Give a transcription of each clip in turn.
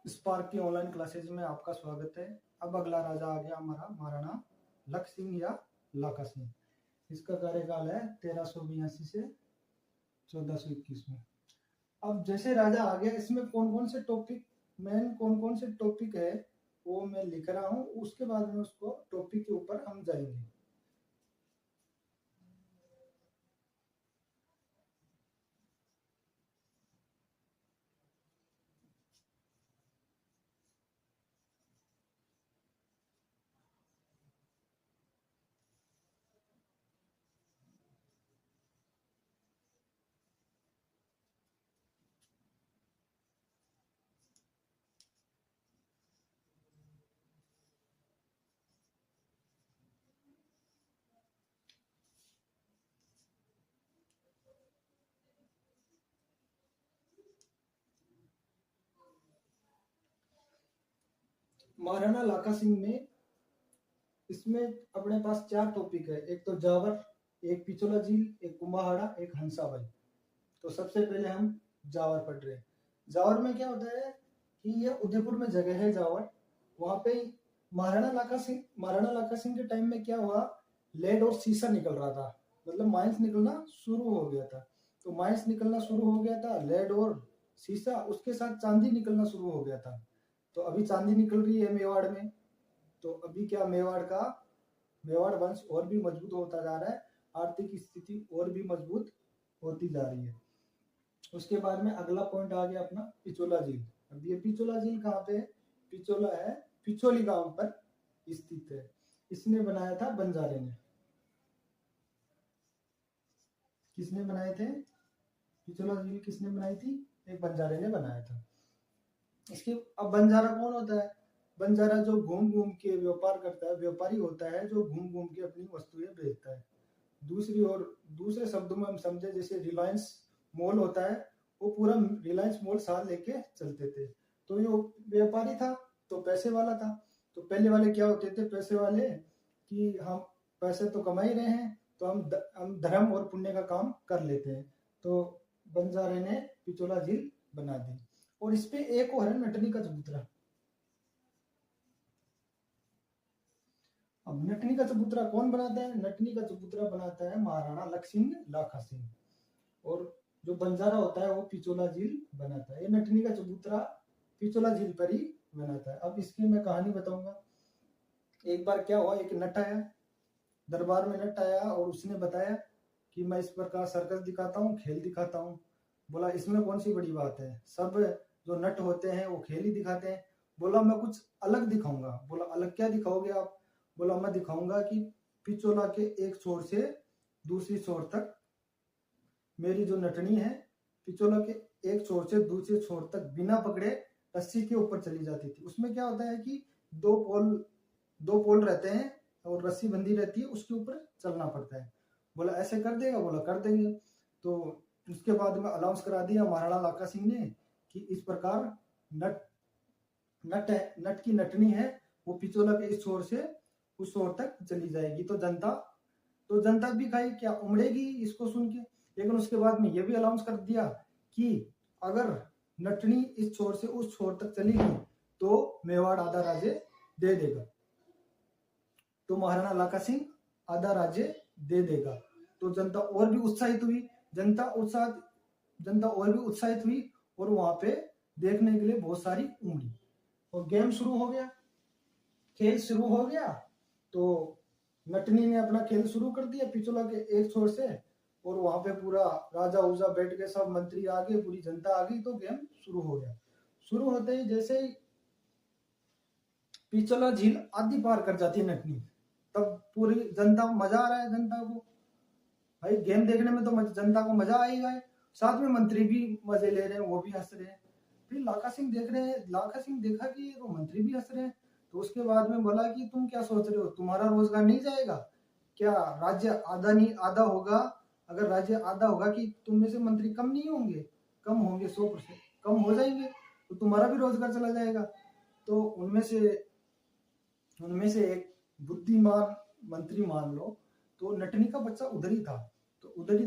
Spark की online classes में आपका स्वागत है। अब अगला राजा आ गया हमारा महाराणा लक्ष्य सिंह या लाखा सिंह। इसका कार्यकाल है 1382 से 1421 में। अब जैसे राजा आ गया, इसमें कौन कौन से टॉपिक कौन कौन से टॉपिक है वो मैं लिख रहा हूँ, उसके बाद में उसको टॉपिक के ऊपर हम जाएंगे। महाराणा लाखा सिंह में इसमें अपने पास 4 टॉपिक है। एक तो जावर, एक पिछोला झील, एक कुंभाहाड़ा, एक हंसाबाई। तो सबसे पहले हम जावर पढ़ रहे हैं। जावर में क्या होता है कि ये उदयपुर में जगह है जावर। वहां पे महाराणा लाखा सिंह के टाइम में क्या हुआ, लेड और सीसा निकल रहा था, मतलब माइंस निकलना शुरू हो गया था। तो माइंस निकलना शुरू हो गया था, लेड और सीसा, उसके साथ चांदी निकलना शुरू हो गया था। तो अभी चांदी निकल रही है मेवाड़ में। तो अभी क्या मेवाड़ वंश और भी मजबूत होता जा रहा है, आर्थिक स्थिति और भी मजबूत होती जा रही है। उसके बाद में अगला पॉइंट आ गया अपना पिछोला झील। अब ये पिछोला झील कहाँ पे है? पिछोला है पिछोली गांव पर स्थित है। इसने बनाया था बंजारे ने। किसने बनाए थे? पिछोला झील किसने बनाई थी? एक बंजारे ने बनाया था। इसके अब बंजारा कौन होता है? बंजारा जो घूम घूम के व्यापार करता है, व्यापारी होता है जो घूम घूम के अपनी वस्तुएं बेचता है। दूसरे शब्दों में हम समझे, जैसे रिलायंस मॉल होता है, वो पूरा रिलायंस मॉल साथ लेके चलते थे। तो ये व्यापारी था, तो पैसे वाला था। तो पहले वाले क्या होते थे पैसे वाले, कि हम पैसे तो कमा ही रहे हैं, तो हम धर्म और पुण्य का काम कर लेते हैं। तो बंजारे ने पिछोला झील बना दी। और इस पे एक और है नटनी का चबूतरा। अब नटनी का चबूतरा कौन बनाता है? नटनी का चबूतरा बनाता है महाराणा लक्ष्य सिंह लाखा सिंह। और जो बंजारा होता है वो पिछोला झील बनाता है। ये नटनी का चबूतरा पिछोला झील पर ही बनाता है। अब इसकी मैं कहानी बताऊंगा। एक बार क्या हुआ, एक नट आया दरबार में, नट आया और उसने बताया कि मैं इस प्रकार सर्कस दिखाता हूँ, खेल दिखाता हूँ। बोला इसमें कौन सी बड़ी बात है, सब जो नट होते हैं वो खेल ही दिखाते हैं। बोला मैं कुछ अलग दिखाऊंगा। बोला अलग क्या दिखाओगे आप? बोला मैं दिखाऊंगा कि पिछोला के एक छोर से दूसरी छोर तक मेरी जो नटनी है, पिछोला के एक छोर से दूसरे छोर तक बिना पकड़े रस्सी के ऊपर चली जाती थी। उसमें क्या होता है कि दो पोल रहते हैं और रस्सी बंधी रहती है, उसके ऊपर चलना पड़ता है। बोला ऐसे कर देगा? बोला कर देंगे। तो उसके बाद में अनाउंस करा दिया महाराणा लाखा सिंह ने कि इस प्रकार नट की नटनी है, वो पिछोला के इस छोर से उस छोर तक चली जाएगी। तो जनता भी खाई क्या उमड़ेगी इसको सुन के। लेकिन उसके बाद में ये भी अनाउंस कर दिया कि अगर नटनी इस छोर से उस छोर तक चली गई तो मेवाड़ आधा राज्य दे देगा। तो महाराणा लाखा सिंह आधा राज्य दे देगा। तो जनता और भी उत्साहित हुई। जनता और भी उत्साहित हुई और वहां पे देखने के लिए बहुत सारी उमड़ी। और गेम शुरू हो गया, खेल शुरू हो गया। तो नटनी ने अपना खेल शुरू कर दिया पिछोला के एक छोर से, और वहां पे पूरा राजा उजा बैठ के, सब मंत्री आ गए, पूरी जनता आ गई। तो गेम शुरू हो गया। शुरू होते ही जैसे ही पिछोला झील आधी पार कर जाती है नटनी, तब पूरी जनता को मजा आ रहा है। जनता को भाई गेम देखने में तो जनता को मजा आएगा। साथ में मंत्री भी मजे ले रहे हैं, वो भी हंस रहे हैं। फिर लाखा सिंह देखा कि वो मंत्री भी हंस रहे हैं। तो उसके बाद में बोला कि तुम क्या सोच रहे हो, तुम्हारा रोजगार नहीं जाएगा क्या? राज्य आधा नहीं आधा होगा? अगर राज्य आधा होगा कि तुम में से मंत्री कम नहीं होंगे? कम होंगे, 100% कम हो जाएंगे, तो तुम्हारा भी रोजगार चला जाएगा। तो उनमें से एक बुद्धिमान मंत्री मान लो, तो नटनी का बच्चा उधर ही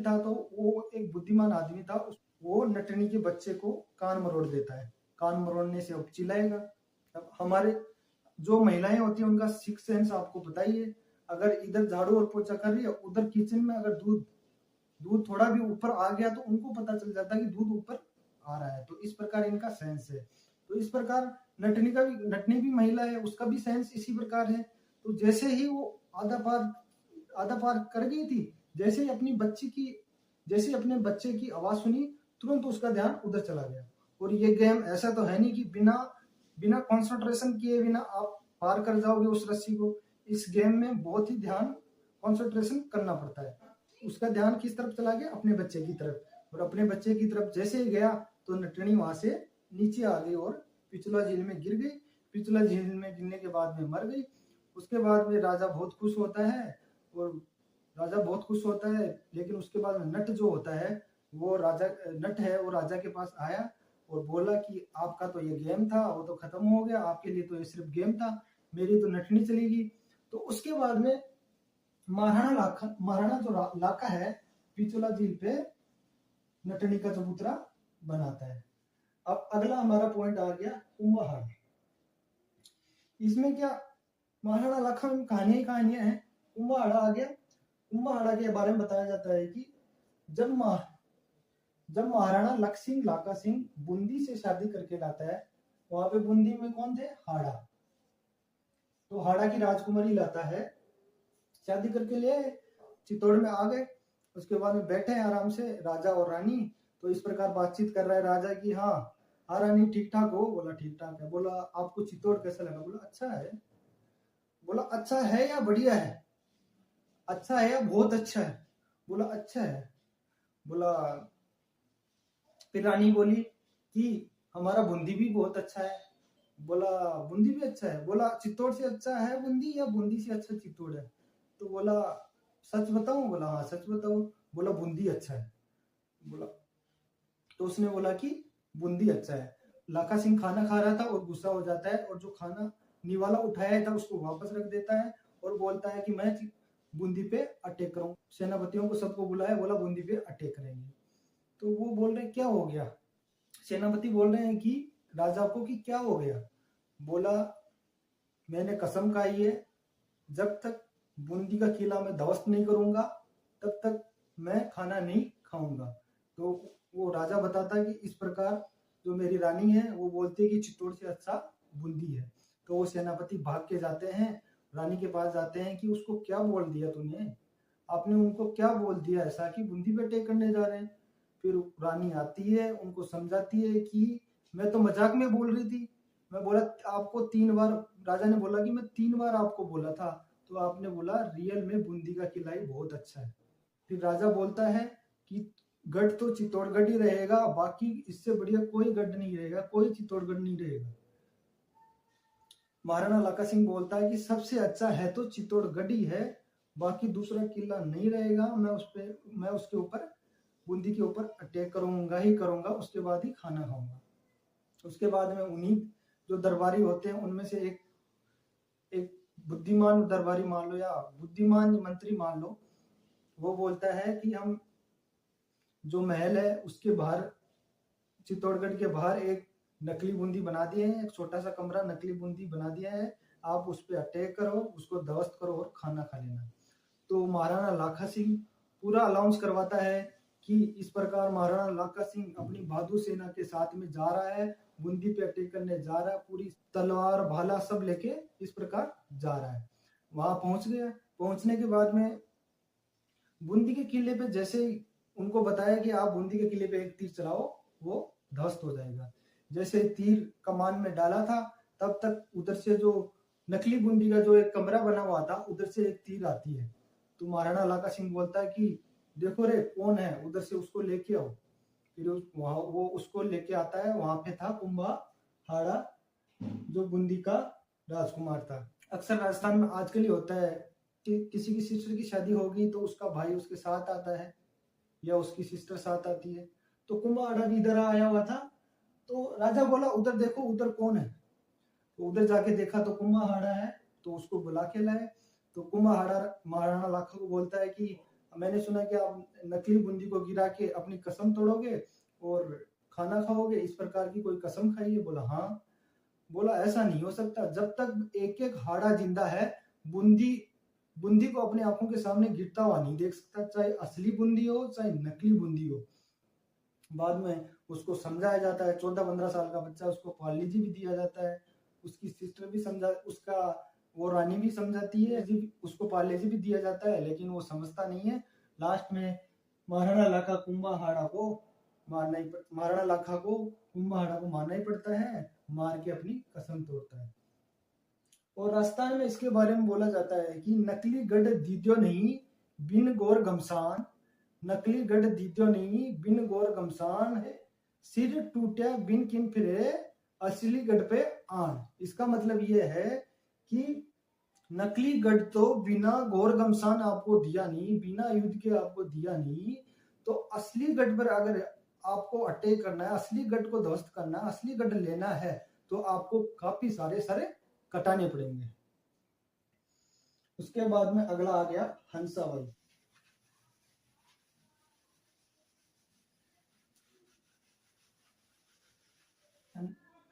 था। तो वो एक बुद्धिमान आदमी था। वो नटनी के बच्चे को कान मरोड़ देता है। कान मरोड़ने से अब चिल्लाएगा। अब हमारे जो महिलाएं होती हैं उनका सिक्स सेंस आपको पता ही है, अगर इधर झाड़ू और पोछा कर रही है, उधर किचन में अगर दूध थोड़ा भी ऊपर आ गया तो उनको पता चल जाता है कि दूध ऊपर आ रहा है। तो इस प्रकार इनका सेंस है। तो इस प्रकार नटनी भी महिला है, उसका भी सेंस इसी प्रकार है। तो जैसे ही वो आधा पार कर गई थी, जैसे ही अपने बच्चे की आवाज सुनी, तुरंत उसका ध्यान उधर चला गया। और ये गेम ऐसा तो है नहीं कि बिना कंसंट्रेशन किए बिना आप पार कर जाओगे उस रस्सी को। इस गेम में बहुत ही ध्यान कंसंट्रेशन करना पड़ता है। उसका ध्यान किस तरफ चला गया? अपने बच्चे की तरफ। और अपने बच्चे की तरफ जैसे ही गया तो नटनी वहां से नीचे आ गई और पिछला झील में गिर गई। पिछला झील में गिरने के बाद में मर गई। उसके बाद में राजा बहुत खुश होता है लेकिन उसके बाद में नट जो होता है वो राजा के पास आया और बोला कि आपका तो ये गेम था, वो तो खत्म हो गया, आपके लिए तो ये सिर्फ गेम था, मेरी तो नटनी चली गई। तो उसके बाद में महाराणा जो लाका है पिछोला झील पे नटनी का चबूतरा बनाता है। अब अगला हमारा पॉइंट आ गया कुंभहाड़ा। इसमें क्या महाराणा लाखा में कहानियां हैं। कुंभहाड़ा आ गया। कुंभहाड़ा के बारे में बताया जाता है कि जब महाराणा लक्ष्मण लाका सिंह बूंदी से शादी करके लाता है, वहां पे बूंदी में कौन थे? हाड़ा। तो हाड़ा की राजकुमारी लाता है, शादी करके ले चित्तौड़ में आ गए। उसके बाद में बैठे आराम से राजा और रानी। तो इस प्रकार बातचीत कर रहा है राजा की, हाँ रानी ठीक ठाक हो? बोला ठीक ठाक है। बोला आपको चित्तौड़ कैसा लगा? बोला अच्छा है। बोला अच्छा है या बढ़िया है? अच्छा है या बहुत अच्छा है? बोला अच्छा है। बोला फिर रानी बोली कि हमारा बूंदी भी बहुत अच्छा है। बोला बूंदी भी अच्छा है। बोला चित्तौड़ से अच्छा है बूंदी या बूंदी से अच्छा चित्तौड़ है? तो बोला सच बताऊं? बोला हाँ सच बताओ। बोला बूंदी अच्छा है। बोला तो उसने बोला कि बूंदी अच्छा है। लाका सिंह खाना खा रहा था और गुस्सा हो जाता है और जो खाना निवाला उठाया था उसको वापस रख देता है और बोलता है कि मैं बूंदी पे अटैक करूं। सेनापतियों को सबको बुलाया, बोला बूंदी पे अटैक करेंगे। तो वो बोल रहे क्या हो गया? सेनापति बोल रहे हैं कि राजा को कि क्या हो गया? बोला मैंने कसम खाई है जब तक बूंदी का किला मैं ध्वस्त नहीं करूंगा तब तक मैं खाना नहीं खाऊंगा। तो वो राजा बताता है कि इस प्रकार जो मेरी रानी है वो बोलती है कि चित्तौड़ से अच्छा बूंदी है। तो वो सेनापति भाग के जाते हैं, रानी के पास जाते हैं कि उसको क्या बोल दिया तूने? आपने उनको क्या बोल दिया ऐसा कि बूंदी पे अटैक करने जा रहे हैं? फिर रानी आती है, उनको समझाती है कि मैं तो मजाक में बोल रही थी। मैं बोला आपको 3 बार, राजा ने बोला कि मैं 3 बार आपको बोला था, तो आपने बोला रियल में बूंदी का किला ही बहुत अच्छा है। फिर राजा बोलता है कि गढ़ तो चित्तौड़गढ़ ही रहेगा, बाकी इससे बढ़िया कोई गढ़ नहीं रहेगा, कोई चित्तौड़गढ़ नहीं रहेगा। महाराणा लाका सिंह बोलता है कि सबसे अच्छा है तो चित्तौड़गढ़ ही है, बाकी दूसरा किला नहीं रहेगा। मैं उसके ऊपर बूंदी के ऊपर अटैक करूंगा ही करूंगा, उसके बाद ही खाना खाऊंगा। उसके बाद में उन्हीं जो दरबारी होते हैं उनमें से एक बुद्धिमान दरबारी मान लो या बुद्धिमान मंत्री मान लो, वो बोलता है कि हम जो महल है उसके बाहर, चित्तौड़गढ़ के बाहर एक नकली बूंदी बना दिए हैं, एक छोटा सा कमरा नकली बूंदी बना दिया है, आप उस पर अटैक करो, उसको ध्वस्त करो और खाना खा लेना। तो महाराणा लाखा सिंह पूरा अनाउंस करवाता है कि इस प्रकार महाराणा लाखा सिंह अपनी बहादुर सेना के साथ में जा रहा है, बूंदी पे अटैक करने जा रहा है, पूरी तलवार भाला सब लेके इस प्रकार जा रहा है। वहां पहुंच गया। पहुंचने के बाद में बूंदी के किले पे जैसे ही उनको बताया कि आप बूंदी के किले पे एक तीर चलाओ, वो ध्वस्त हो जाएगा। जैसे तीर कमान में डाला था तब तक उधर से जो नकली बूंदी का जो एक कमरा बना हुआ था उधर से एक तीर आती है। तो महाराणा लाका सिंह बोलता है कि देखो रे कौन है, उधर से उसको लेके आओ। फिर वो उसको लेके आता है। वहां पे था कुंभहाड़ा जो बूंदी का राजकुमार था। अक्सर राजस्थान में आजकल ही होता है कि किसी की सिस्टर की शादी होगी तो उसका भाई उसके साथ आता है या उसकी सिस्टर साथ आती है। तो कुंभहाड़ा भी इधर आया हुआ था। तो राजा बोला उधर देखो उधर कौन है। तो उधर जाके देखा तो कुंभहाड़ा है, तो उसको बुला के लाए। तो कुंभहाड़ा महाराणा लाखा को बोलता है कि मैंने सुना कि आप नकली बूंदी को गिरा के अपनी कसम तोड़ोगे और खाना खाओगे, इस प्रकार की कोई कसम खाई है? बोला हाँ। बोला ऐसा नहीं हो सकता, जब तक एक एक हाड़ा जिंदा है, बूंदी बूंदी को अपने आंखों के सामने गिरता हुआ नहीं देख सकता, चाहे असली बूंदी हो चाहे नकली बूंदी हो। बाद में उसको समझाया जाता है, 14-15 साल का बच्चा, उसको पार्ले-जी भी दिया जाता है, उसकी सिस्टर भी समझा, उसका वो रानी भी समझाती है, उसको पार्ले-जी भी दिया जाता है, लेकिन वो समझता नहीं है। लास्ट में महाराणा लाखा कुंभाहाड़ा को महाराणा लाखा को कुंभाहाड़ा को मारना ही पड़ता है, मार के अपनी कसम तोड़ता है। और राजस्थान में इसके बारे में बोला जाता है कि नकली गढ़ दीद्यो नहीं बिन गोर घमसान, नकली गढ़ दीद्यो नहीं बिन गोर घमसान है, सिर टूटे बिन किन फिरे असली गढ़ पे आन। इसका मतलब ये है कि नकली गढ़ तो बिना घोर घमसान आपको दिया नहीं, बिना युद्ध के आपको दिया नहीं, तो असली गढ़ पर अगर आपको अटैक करना है, असली गढ़ को ध्वस्त करना है, असली गढ़ लेना है, तो आपको काफी सारे सरे कटाने पड़ेंगे। उसके बाद में अगला आ गया हंसाबाई।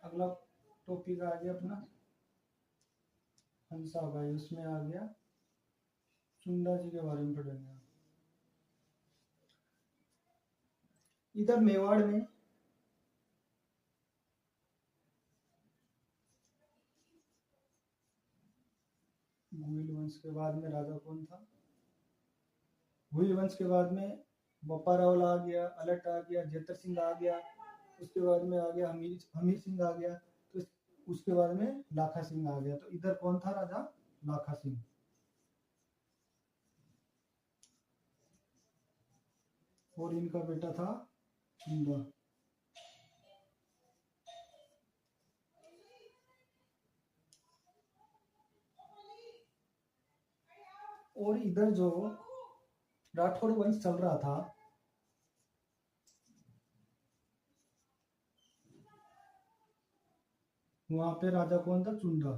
अगला टॉपिक आ गया अपना हंसाबाई, उसमें आ गया चुंडा जी के बारे में पढ़ेंगे। इधर मेवाड़ में भूल वंश के बाद में राजा कौन था? भूल वंश के बाद में बप्पा रावल आ गया, अलट आ गया, जेतर सिंह आ गया, उसके बाद में आ गया हमीर सिंह आ गया, तो उसके बाद में लाखा सिंह आ गया। तो इधर कौन था राजा? लाखा सिंह। और इनका बेटा था चुंदा। और इधर जो राठौड़ वंश चल रहा था, वहां पे राजा कौन था? चुंडा।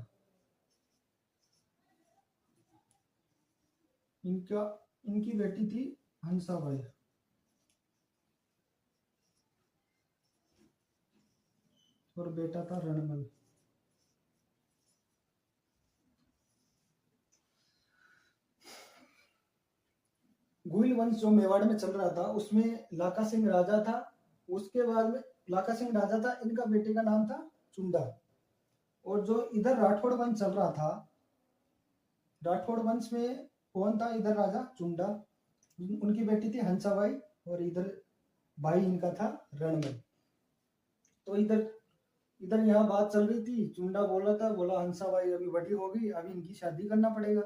इनकी बेटी थी हंसाबाई और बेटा था रणमल। गुहिल वंश जो मेवाड़ में चल रहा था, उसमें लाका सिंह राजा था। उसके बाद में लाका सिंह राजा था, इनका बेटे का नाम था चुंडा। और जो इधर राठौड़ वंश चल रहा था, राठौड़ वंश में कौन था इधर? राजा चुंडा। उनकी बेटी थी हंसाबाई और इधर भाई इनका था रणमल। तो इधर इधर यहाँ बात चल रही थी, चुंडा बोल रहा था, बोला हंसाबाई अभी बड़ी हो गई, अभी इनकी शादी करना पड़ेगा,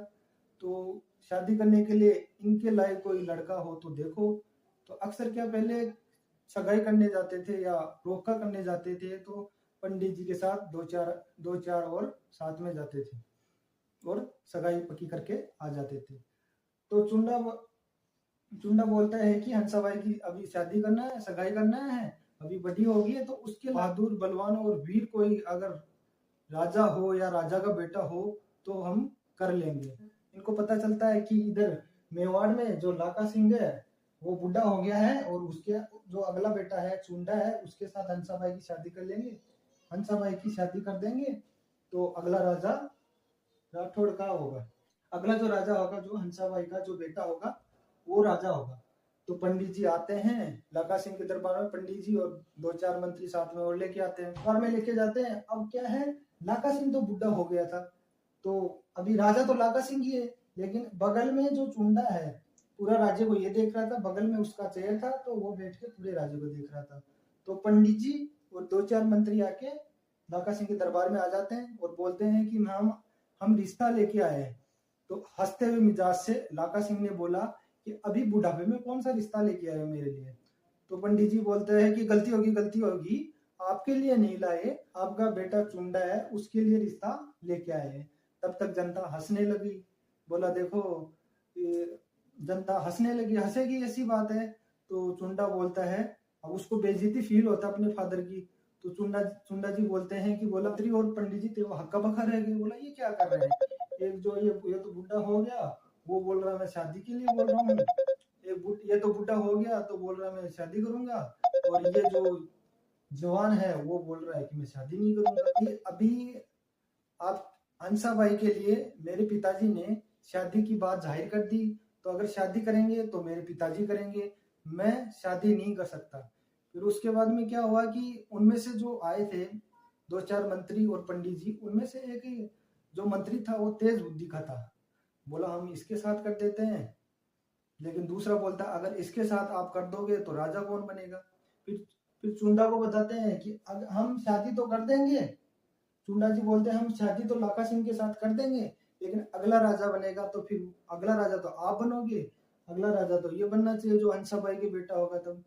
तो शादी करने के लिए इनके लायक कोई लड़का हो तो देखो। तो अक्सर क्या पहले सगाई करने जाते थे या रोका करने जाते थे, तो पंडित जी के साथ दो चार और साथ में जाते थे और सगाई पक्की करके आ जाते थे। तो चुंडा बोलता है कि हंसाबाई की अभी शादी करना है, सगाई करना है, अभी बड़ी होगी है, तो उसके बहादुर बलवान और वीर कोई अगर राजा हो या राजा का बेटा हो तो हम कर लेंगे। इनको पता चलता है कि इधर मेवाड़ में जो लाका सिंह है वो बुढ़ा हो गया है और उसके जो अगला बेटा है चुंडा है, उसके साथ हंसाबाई की शादी कर लेंगे, हंसाबाई की शादी कर देंगे, तो अगला राजा राठौड़ का होगा। अगला जो राजा होगा, जो हंसाबाई का जो बेटा होगा, वो राजा होगा। तो पंडित जी आते हैं लाका सिंह के दरबार में, पंडित जी और दो चार मंत्री साथ में और लेके आते हैं, दरबार में लेके जाते हैं। अब क्या है, लाका सिंह तो बुढ़ा हो गया था, तो अभी राजा तो लाका सिंह ही है, लेकिन बगल में जो चुंडा है पूरा राज्य को ये देख रहा था, बगल में उसका चेहरा था, तो वो बैठ के पूरे राज्य को देख रहा था। तो पंडित जी और दो चार मंत्री आके लाका सिंह के दरबार में आ जाते हैं और बोलते हैं कि हम रिश्ता लेके आए हैं। तो हंसते हुए मिजाज से लाका सिंह ने बोला कि अभी बुढ़ापे में कौन सा रिश्ता लेके आए हो मेरे लिए? तो पंडित जी बोलते हैं कि गलती होगी, आपके लिए नहीं लाए, आपका बेटा चुंडा है उसके लिए रिश्ता लेके आए हैं। तब तक जनता हंसने लगी। बोला देखो, जनता हंसने लगी, हंसेगी ऐसी बात है। तो चुंडा बोलता है, अब उसको बेइज्जती फील होता अपने फादर की। तो चुंडा जी बोलते हैं कि बोला और पंडित जी थे वो हक्का बक्का रह गए। बोला ये क्या कर रहे हैं, एक जो ये तो बुढ़ा हो गया, वो बोल रहा है मैं शादी के लिए बोल रहा हूँ, ये तो बुढ़ा हो गया तो बोल रहा है मैं शादी करूंगा, और ये जो जवान है वो बोल रहा है कि मैं शादी नहीं करूंगा। अभी आप हंसाबाई के लिए मेरे पिताजी ने शादी की बात जाहिर कर दी, तो अगर शादी करेंगे तो मेरे पिताजी करेंगे, मैं शादी नहीं कर सकता। फिर उसके बाद में क्या हुआ कि उनमें से जो आए थे 2-4 मंत्री और पंडित जी, उनमें से एक जो मंत्री था वो तेज बुद्धि का था, बोला हम इसके साथ कर देते हैं। लेकिन दूसरा बोलता अगर इसके साथ आप कर दोगे तो राजा कौन बनेगा। फिर चुंडा को बताते हैं कि अगर हम शादी तो कर देंगे, चुंडा जी बोलते हैं हम शादी तो लाखा सिंह के साथ कर देंगे, लेकिन अगला राजा बनेगा तो फिर अगला राजा तो आप बनोगे, अगला राजा तो ये बनना चाहिए जो हंसाबाई के बेटा होगा तब।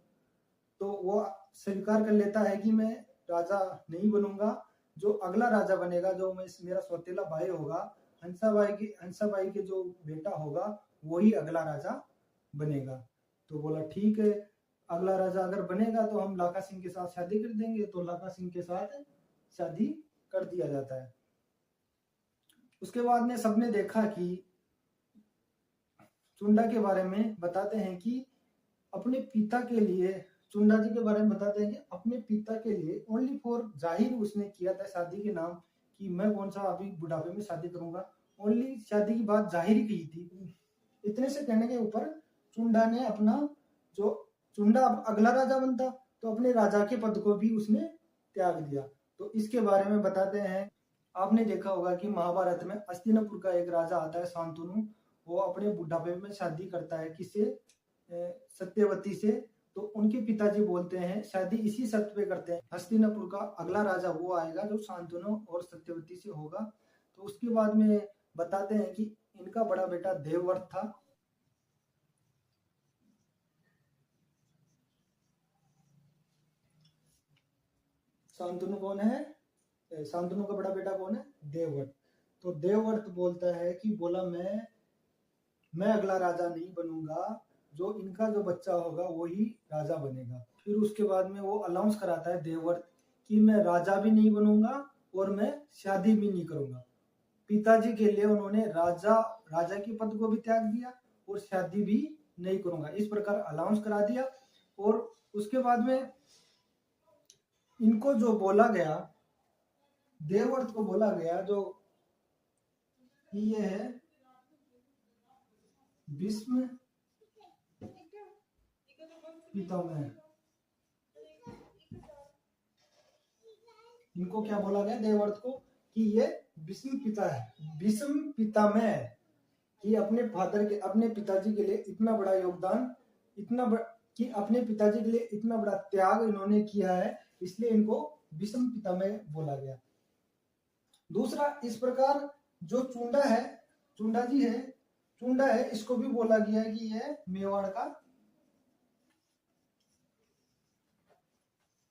तो वो स्वीकार कर लेता है कि मैं राजा नहीं बनूंगा, जो अगला राजा बनेगा, जो मेरा सौतेला भाई होगा, हंसाबाई के जो बेटा होगा वही अगला राजा बनेगा। तो बोला ठीक है, अगला राजा अगर बनेगा तो हम लाखा सिंह के साथ शादी कर देंगे। तो लाखा सिंह के साथ शादी कर दिया जाता है। उसके बाद में सबने देखा कि चुंडा के बारे में बताते हैं कि अपने पिता के लिए, चुंडा जी के बारे में बताते हैं कि अपने पिता के लिए ओनली फॉर जाहिर उसने किया था शादी के नाम, कि मैं कौन सा अभी बुढ़ापे में शादी करूंगा, ओनली शादी की बात जाहिर ही की थी। इतने से कहने के ऊपर चुंडा ने अपना, जो चुंडा अगला राजा बनता तो अपने राजा के पद को भी उसने त्याग दिया। तो इसके बारे में बताते हैं, आपने देखा होगा कि महाभारत में हस्तिनापुर का एक राजा आता है शांतनु, वो अपने बुढ़ापे में शादी करता है किससे, सत्यवती से। तो उनके पिताजी बोलते हैं शादी इसी शर्त पे करते हैं, हस्तिनापुर का अगला राजा वो आएगा जो शांतनु और सत्यवती से होगा। तो उसके बाद में बताते हैं कि इनका बड़ा बेटा देवव्रत था। शांतनु कौन है, शांतनु का बड़ा बेटा कौन है, देवव्रत। तो देवव्रत बोलता है कि बोला मैं अगला राजा नहीं बनूंगा, जो इनका जो बच्चा होगा वही राजा बनेगा। फिर उसके बाद में वो अनाउंस कराता है देवव्रत कि मैं राजा भी नहीं बनूंगा और मैं शादी भी नहीं करूंगा। पिताजी के लिए उन्होंने राजा के पद को भी त्याग दिया और शादी भी नहीं करूंगा, इस प्रकार अनाउंस करा दिया। और उसके बाद में इनको जो बोला गया, देवव्रत को बोला गया जो ये है भीष्म पितामह, इनको क्या बोला गया देवव्रत को कि ये भीष्म पितामह, कि अपने फादर के, अपने पिताजी के लिए इतना बड़ा योगदान, कि अपने पिताजी के लिए इतना बड़ा त्याग इन्होंने किया है, इसलिए इनको भीष्म पितामह बोला गया। दूसरा, इस प्रकार जो चुंडा है, चुंडा है, इसको भी बोला गया कि यह मेवाड़ का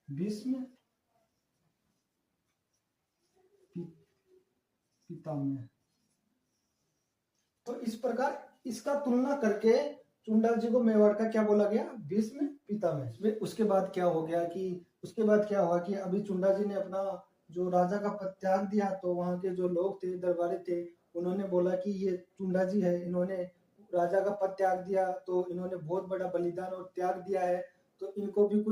भीष्म पितामह। तो इस प्रकार इसका तुलना करके चुंडा जी को मेवाड़ का क्या बोला गया, भीष्म पितामह। उसके बाद क्या हो गया कि उसके बाद क्या हुआ कि अभी चुंडा जी ने अपना जो राजा का पद त्याग दिया, तो वहां के जो लोग थे, दरबारी थे, उन्होंने बोला कि ये चुंडा जी है, इन्होंने राजा का पद त्याग दिया, तो इन्होंने बहुत बड़ा बलिदान और त्याग दिया है, तो इनको भी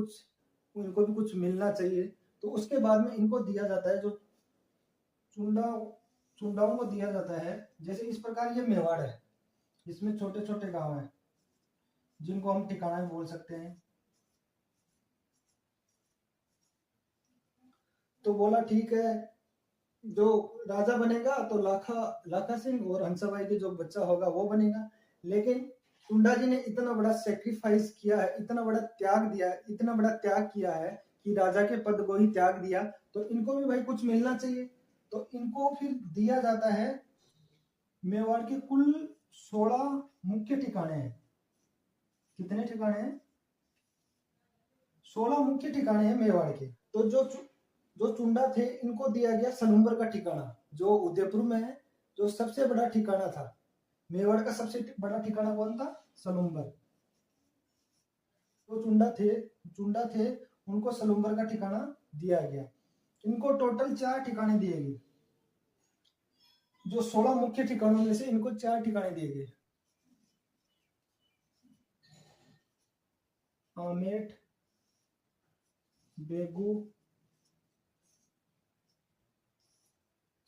कुछ मिलना चाहिए। तो उसके बाद में इनको दिया जाता है, जो चुंडाओं को दिया जाता है। जैसे इस प्रकार ये मेवाड़ है, इसमें छोटे छोटे गांव हैं जिनको हम ठिकाना बोल सकते हैं। तो बोला ठीक है, जो राजा बनेगा तो लाखा सिंह और हंसाबाई के जो बच्चा होगा वो बनेगा। लेकिन चुंडा जी ने इतना बड़ा सेक्रीफाइस किया है, इतना बड़ा त्याग दिया है, इतना बड़ा त्याग किया है कि राजा के पद को ही त्याग दिया, तो इनको भी भाई कुछ मिलना चाहिए। तो इनको फिर दिया जाता है, मेवाड़ के कुल 16 मुख्य ठिकाने हैं। कितने ठिकाने हैं, 16 मुख्य ठिकाने हैं मेवाड़ के। तो जो चुंडा थे इनको दिया गया सलूम्बर का ठिकाना, जो उदयपुर में है, जो सबसे बड़ा ठिकाना था। मेवाड़ का सबसे बड़ा ठिकाना कौन था, सलूम्बर। जो चुंडा थे उनको सलूम्बर का ठिकाना दिया गया। इनको टोटल 4 ठिकाने दिए गए, जो 16 मुख्य ठिकानों में से इनको 4 ठिकाने दिए गए, आमेट, बेगू,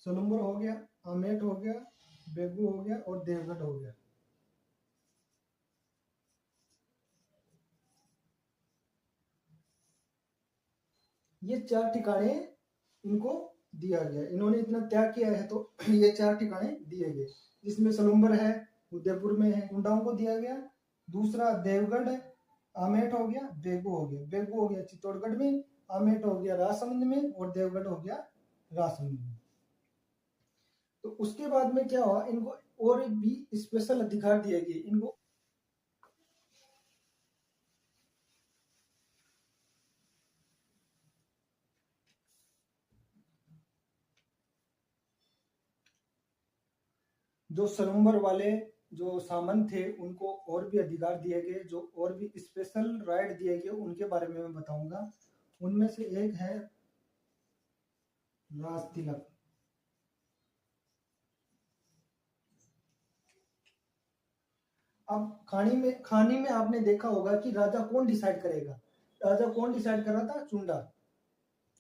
सलुम्बर हो गया, आमेट हो गया, बेगू हो गया और देवगढ़ हो गया। ये 4 ठिकाने इनको दिया गया, इन्होंने इतना त्याग किया है तो ये 4 ठिकाने दिए गए, जिसमें सलुम्बर है, उदयपुर में है, कुंडाओं को दिया गया। दूसरा देवगढ़ है, आमेट हो गया, बेगू हो गया। बेगू हो गया चित्तौड़गढ़ में, आमेट हो गया राजसमंद में और देवगढ़ हो गया राजसमंद में। तो उसके बाद में क्या हुआ, इनको और भी स्पेशल अधिकार दिए गए इनको। जो सलुम्बर वाले जो सामंत थे उनको और भी अधिकार दिए गए, जो और भी स्पेशल राइट दिए गए उनके बारे में मैं बताऊंगा। उनमें से एक है राज तिलक। अब खानी में आपने देखा होगा कि राजा कौन डिसाइड करेगा। राजा कौन डिसाइड कर रहा था, चुंडा।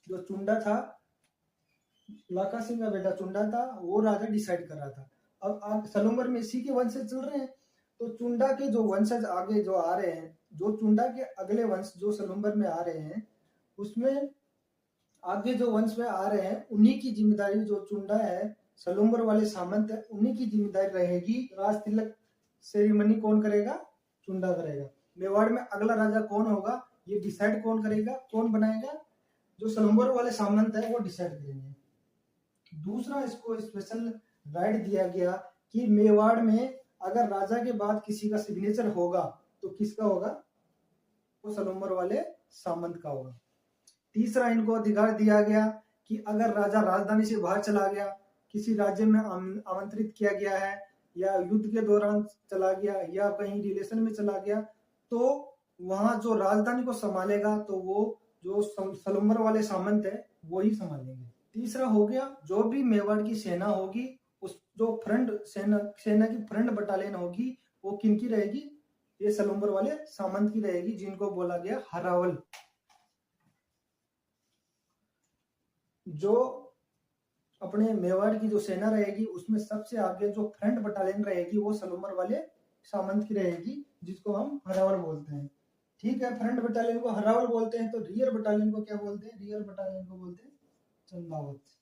जो चुंडा था, लाका सिंह का बेटा चुंडा था, वो राजा डिसाइड कर रहा था। अब सलुम्बर में इसी के वंशज चल रहे हैं, तो चुंडा के जो वंशज आगे जो आ रहे हैं, जो चुंडा के अगले वंश जो सलुम्बर में आ रहे हैं, उसमें आगे जो वंश में आ रहे हैं उन्हीं की जिम्मेदारी, जो चुंडा है, सलुम्बर वाले सामंत है, उन्हीं की जिम्मेदारी रहेगी। राज तिलक सेरेमनी कौन करेगा, चुंडा करेगा। मेवाड़ में अगला राजा कौन होगा, ये डिसाइड कौन करेगा, कौन बनाएगा, जो सलुम्बर वाले सामंत है वो डिसाइड करेंगे। दूसरा इसको स्पेशल राइट दिया गया कि मेवाड़ में अगर राजा के बाद किसी का सिग्नेचर होगा तो किसका होगा, वो सलुम्बर वाले सामंत का होगा। तीसरा इनको अधिकार दिया गया कि अगर राजा राजधानी से बाहर चला गया, किसी राज्य में आमंत्रित किया गया है, या युद्ध के दौरान चला गया, या कहीं रिलेशन में चला गया, तो वहां जो राजधानी को संभालेगा तो वो जो सलुम्बर वाले सामंत है वो ही संभालेंगे। तीसरा हो गया, जो भी मेवाड़ की सेना होगी, उस जो फ्रंट सेना की फ्रंट बटालियन होगी, वो किनकी रहेगी, ये सलुम्बर वाले सामंत की रहेगी, जिनको बोला गया हरावल। जो अपने मेवाड़ की जो सेना रहेगी उसमें सबसे आगे जो फ्रंट बटालियन रहेगी वो सलुम्बर वाले सामंत की रहेगी, जिसको हम हरावल बोलते हैं। ठीक है, फ्रंट बटालियन को हरावल बोलते हैं, तो रियर बटालियन को क्या बोलते हैं, रियर बटालियन को बोलते हैं चंदावत।